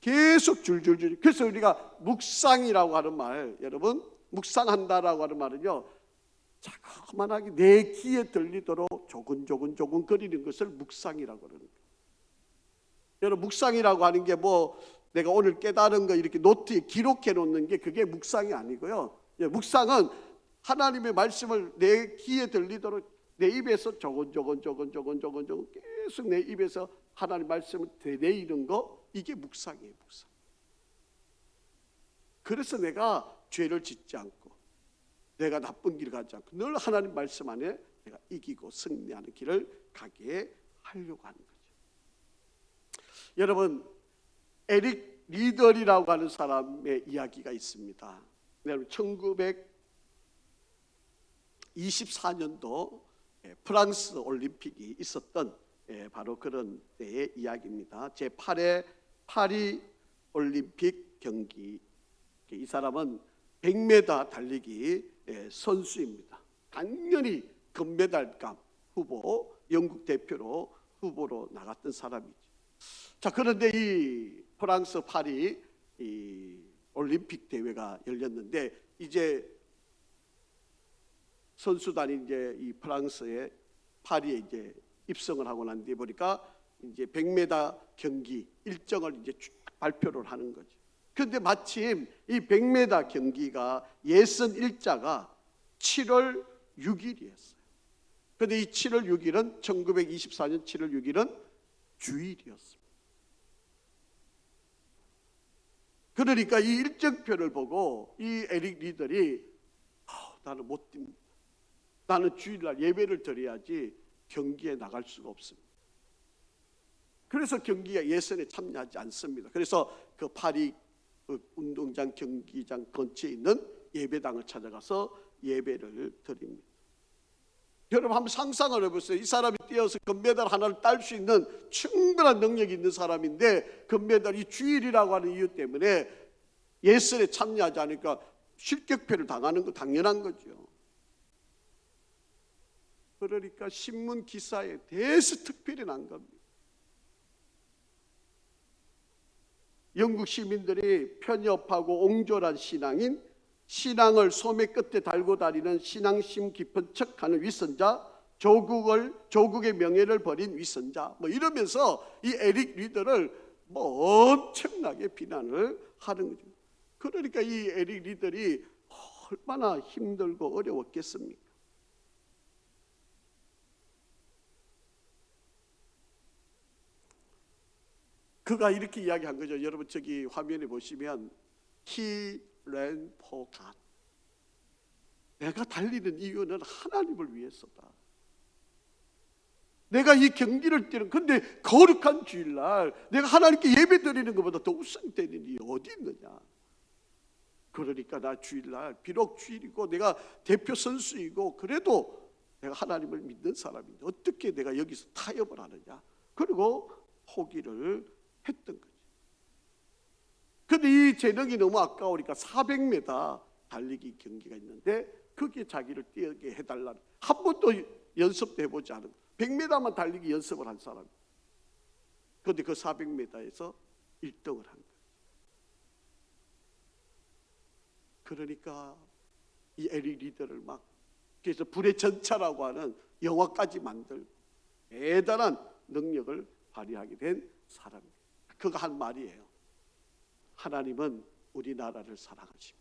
계속 줄줄줄. 그래서 우리가 묵상이라고 하는 말, 여러분, 묵상한다라고 하는 말은요, 자그만하게 내 귀에 들리도록 조근조근 거리는 것을 묵상이라고 그러는 거예요. 여러분, 묵상이라고 하는 게 뭐 내가 오늘 깨달은 거 이렇게 노트에 기록해 놓는 게 그게 묵상이 아니고요. 묵상은 하나님의 말씀을 내 귀에 들리도록 내 입에서 조근조근 계속 내 입에서 하나님 말씀을 되뇌이는 거, 이게 묵상이에요. 묵상. 그래서 내가 죄를 짓지 않고 내가 나쁜 길을 가지 않고 늘 하나님 말씀 안에 내가 이기고 승리하는 길을 가게 하려고 하는 거죠. 여러분, 에릭 리더리라고 하는 사람의 이야기가 있습니다. 여러분, 1924년도 프랑스 올림픽이 있었던 바로 그런 때의 이야기입니다. 제8회 파리 올림픽 경기. 이 사람은 100m 달리기 선수입니다. 당연히 금메달감 후보, 영국 대표로 후보로 나갔던 사람이죠. 자, 그런데 이 프랑스 파리 이 올림픽 대회가 열렸는데 이제 선수단이 이제 이 프랑스의 파리에 이제 입성을 하고 난 뒤에 보니까 이제 100m 경기 일정을 이제 쭉 발표를 하는 거죠. 그런데 마침 이 100m 경기가 예선 일자가 7월 6일이었어요. 그런데 이 7월 6일은 1924년 7월 6일은 주일이었습니다. 그러니까 이 일정표를 보고 이 에릭 리더리 나는 못 뜁니다. 나는 주일날 예배를 드려야지 경기에 나갈 수가 없습니다. 그래서 경기에 예선에 참여하지 않습니다. 그래서 그 파리 운동장 경기장 근처에 있는 예배당을 찾아가서 예배를 드립니다. 여러분 한번 상상을 해보세요. 이 사람이 뛰어서 금메달 하나를 딸 수 있는 충분한 능력이 있는 사람인데 금메달이 주일이라고 하는 이유 때문에 예선에 참여하지 않으니까 실격패를 당하는 거 당연한 거죠. 그러니까 신문 기사에 대해서 특별히 난 겁니다. 영국 시민들이 편협하고 옹졸한 신앙인, 신앙을 소매 끝에 달고 다니는 신앙심 깊은 척하는 위선자, 조국의 명예를 버린 위선자, 뭐 이러면서 이 에릭 리더를 뭐 엄청나게 비난을 하는 거죠. 그러니까 이 에릭 리더리 얼마나 힘들고 어려웠겠습니까? 그가 이렇게 이야기한 거죠. 여러분 저기 화면에 보시면 He ran for God. 내가 달리는 이유는 하나님을 위해서다. 내가 이 경기를 뛰는 근데 거룩한 주일날 내가 하나님께 예배 드리는 것보다 더 우선되는 일이 어디 있느냐. 그러니까 나 주일날 비록 주일이고 내가 대표 선수이고 그래도 내가 하나님을 믿는 사람인데 어떻게 내가 여기서 타협을 하느냐. 그리고 포기를 했던 거죠. 그런데 이 재능이 너무 아까우니까 400m 달리기 경기가 있는데 거기에 자기를 뛰게 해달라는, 한 번도 연습도 해보지 않은 100m만 달리기 연습을 한 사람. 그런데 그 400m에서 1등을 한 거예요. 그러니까 이 에릭 리더를 막 그래서 불의 전차라고 하는 영화까지 만들고 대단한 능력을 발휘하게 된 사람입니다. 그가 한 말이에요. 하나님은 우리나라를 사랑하시고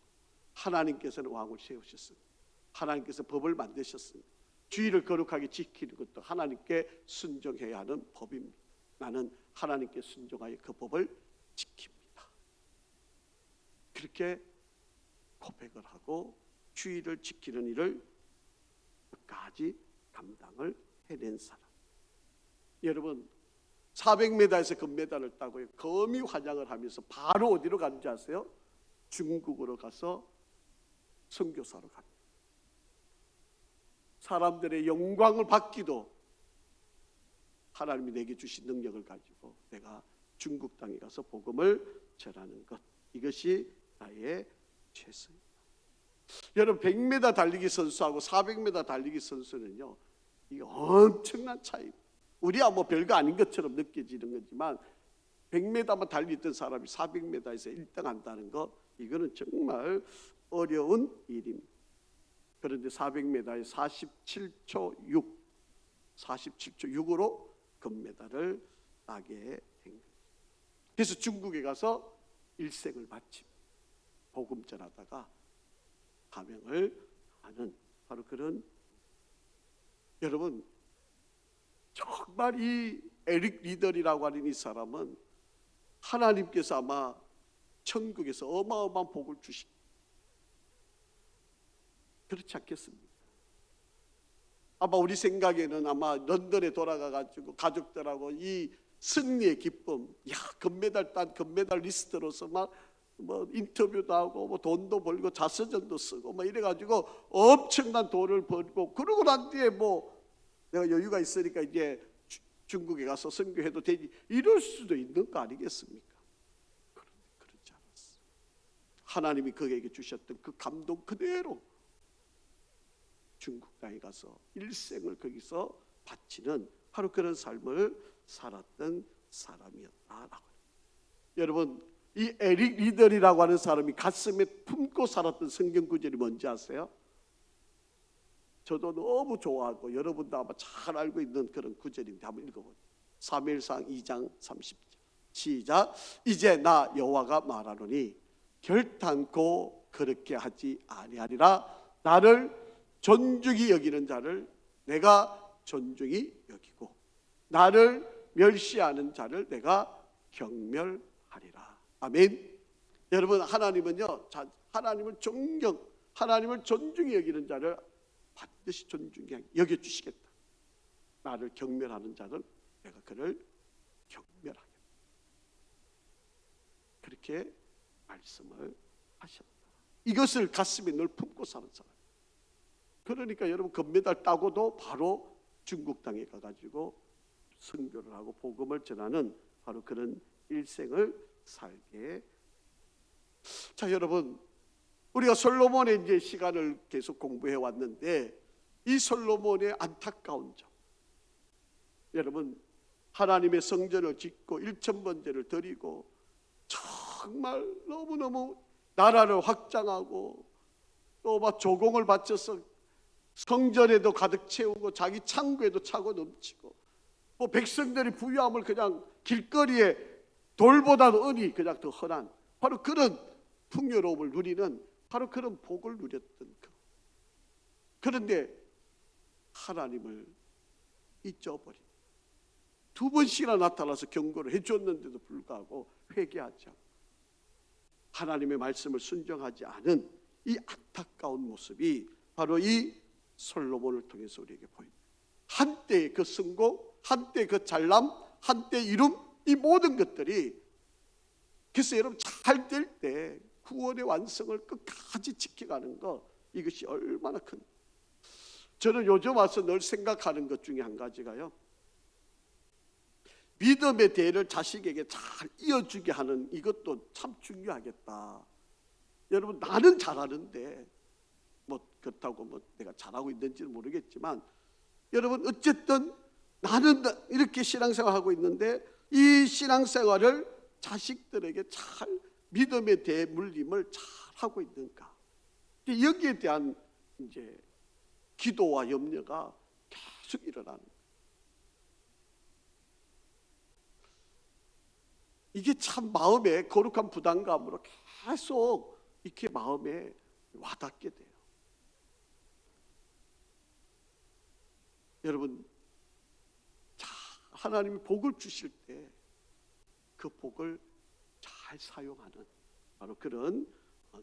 하나님께서는 왕을 세우셨습니다. 하나님께서 법을 만드셨습니다. 주의를 거룩하게 지키는 것도 하나님께 순종해야 하는 법입니다. 나는 하나님께 순종하여 그 법을 지킵니다. 그렇게 고백을 하고 주의를 지키는 일을 끝까지 감당을 해낸 사람. 여러분 400m에서 금메달을 따고요. 거미 화장을 하면서 바로 어디로 가는지 아세요? 중국으로 가서 선교사로 갑니다. 사람들의 영광을 받기도 하나님이 내게 주신 능력을 가지고 내가 중국 땅에 가서 복음을 전하는 것, 이것이 나의 최선입니다. 여러분 100m 달리기 선수하고 400m 달리기 선수는요, 이게 엄청난 차이입니다. 우리야 뭐 별거 아닌 것처럼 느껴지는 거지만 100m만 달리던 사람이 400m에서 1등 한다는 거, 이거는 정말 어려운 일입니다. 그런데 400m에 47초 6으로 금메달을 따게 된 거예요. 그래서 중국에 가서 일생을 바칩니다. 복음 전하다가 사명을 하는 바로 그런, 여러분 정말 이 에릭 리더리라고 하는 이 사람은 하나님께서 아마 천국에서 어마어마한 복을 주십니다. 그렇지 않겠습니까? 아마 우리 생각에는 아마 런던에 돌아가가지고 가족들하고 이 승리의 기쁨, 야 금메달 딴 금메달리스트로서 막 뭐 인터뷰도 하고 뭐 돈도 벌고 자서전도 쓰고 뭐 이래가지고 엄청난 돈을 벌고, 그러고 난 뒤에 뭐 내가 여유가 있으니까 이제 중국에 가서 선교해도 되지, 이럴 수도 있는 거 아니겠습니까? 그런데 그렇지 않았어. 하나님이 그에게 주셨던 그 감동 그대로 중국 땅에 가서 일생을 거기서 바치는 바로 그런 삶을 살았던 사람이었다라고. 여러분 이 에릭 리더리라고 하는 사람이 가슴에 품고 살았던 성경 구절이 뭔지 아세요? 저도 너무 좋아하고 여러분도 아마 잘 알고 있는 그런 구절인데 한번 읽어보세요. 사무엘상 2장 30절 시작. 이제 나 여호와가 말하노니 결단코 그렇게 하지 아니하리라. 나를 존중히 여기는 자를 내가 존중히 여기고 나를 멸시하는 자를 내가 경멸하리라. 아멘. 여러분, 하나님은요, 하나님을 하나님을 존중히 여기는 자를 반드시 존중히 여겨주시겠다. 나를 경멸하는 자는 내가 그를 경멸하겠다. 그렇게 말씀을 하셨다. 이것을 가슴에 늘 품고 사는 사람. 그러니까 여러분, 금메달 따고도 바로 중국 땅에 가가지고 선교를 하고 복음을 전하는 바로 그런 일생을 살게. 자, 여러분, 우리가 솔로몬의 이제 시간을 계속 공부해 왔는데 이 솔로몬의 안타까운 점, 여러분, 하나님의 성전을 짓고 1,000번제를 드리고 정말 너무너무 나라를 확장하고 또 막 조공을 바쳐서 성전에도 가득 채우고 자기 창고에도 차고 넘치고 뭐 백성들이 부유함을 그냥 길거리에 돌보다도 은이 그냥 더 흔한 바로 그런 풍요로움을 누리는 바로 그런 복을 누렸던 것. 그런데 하나님을 잊어버린, 2번씩이나 나타나서 경고를 해줬는데도 불구하고 회개하지 않고 하나님의 말씀을 순종하지 않은 이 안타까운 모습이 바로 이 솔로몬을 통해서 우리에게 보입니다. 한때의 그 성공, 한때 그 잘남, 한때 이룸, 이 모든 것들이, 그래서 여러분 잘 될 때 구원의 완성을 끝까지 지켜가는 것, 이것이 얼마나 큰. 저는 요즘 와서 늘 생각하는 것 중에 한 가지가요, 믿음의 대를 자식에게 잘 이어주게 하는 이것도 참 중요하겠다. 여러분, 나는 잘하는데 뭐 그렇다고 뭐 내가 잘하고 있는지는 모르겠지만 여러분, 어쨌든 나는 이렇게 신앙생활하고 있는데 이 신앙생활을 자식들에게 잘 믿음의 대물림을 잘 하고 있는가, 여기에 대한 이제 기도와 염려가 계속 일어나는 거예요. 이게 참 마음에 거룩한 부담감으로 계속 이렇게 마음에 와닿게 돼요. 여러분, 하나님이 복을 주실 때 그 복을 잘 사용하는 바로 그런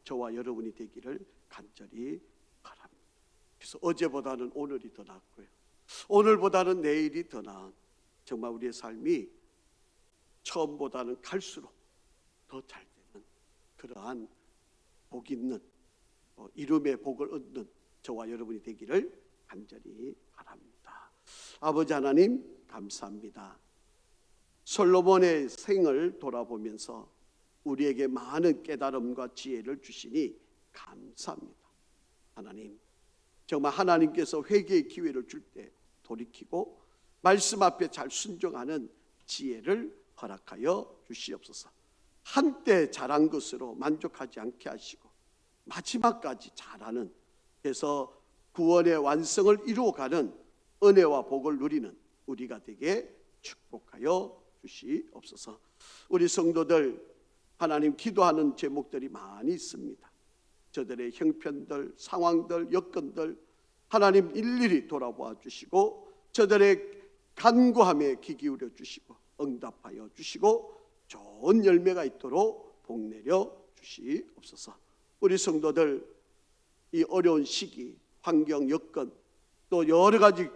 저와 여러분이 되기를 간절히 바랍니다. 그래서 어제보다는 오늘이 더 낫고요, 오늘보다는 내일이 더 나은, 정말 우리의 삶이 처음보다는 갈수록 더 잘 되는 그러한 복 있는 이름의 복을 얻는 저와 여러분이 되기를 간절히 바랍니다. 아버지 하나님, 감사합니다. 솔로몬의 생을 돌아보면서 우리에게 많은 깨달음과 지혜를 주시니 감사합니다. 하나님, 정말 하나님께서 회개의 기회를 줄 때 돌이키고 말씀 앞에 잘 순종하는 지혜를 허락하여 주시옵소서. 한때 잘한 것으로 만족하지 않게 하시고 마지막까지 잘하는, 그래서 구원의 완성을 이루어가는 은혜와 복을 누리는 우리가 되게 축복하여 주시옵소서. 우리 성도들, 하나님 기도하는 제목들이 많이 있습니다. 저들의 형편들, 상황들, 여건들 하나님 일일이 돌아보아 주시고 저들의 간구함에 귀 기울여 주시고 응답하여 주시고 좋은 열매가 있도록 복 내려 주시옵소서. 우리 성도들, 이 어려운 시기, 환경, 여건, 또 여러 가지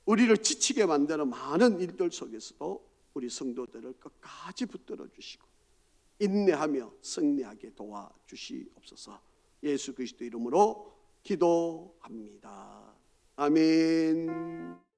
우리를 지치게 만드는 많은 일들 속에서도 우리 성도들을 끝까지 붙들어 주시고 인내하며 승리하게 도와주시옵소서. 예수 그리스도 이름으로 기도합니다. 아멘.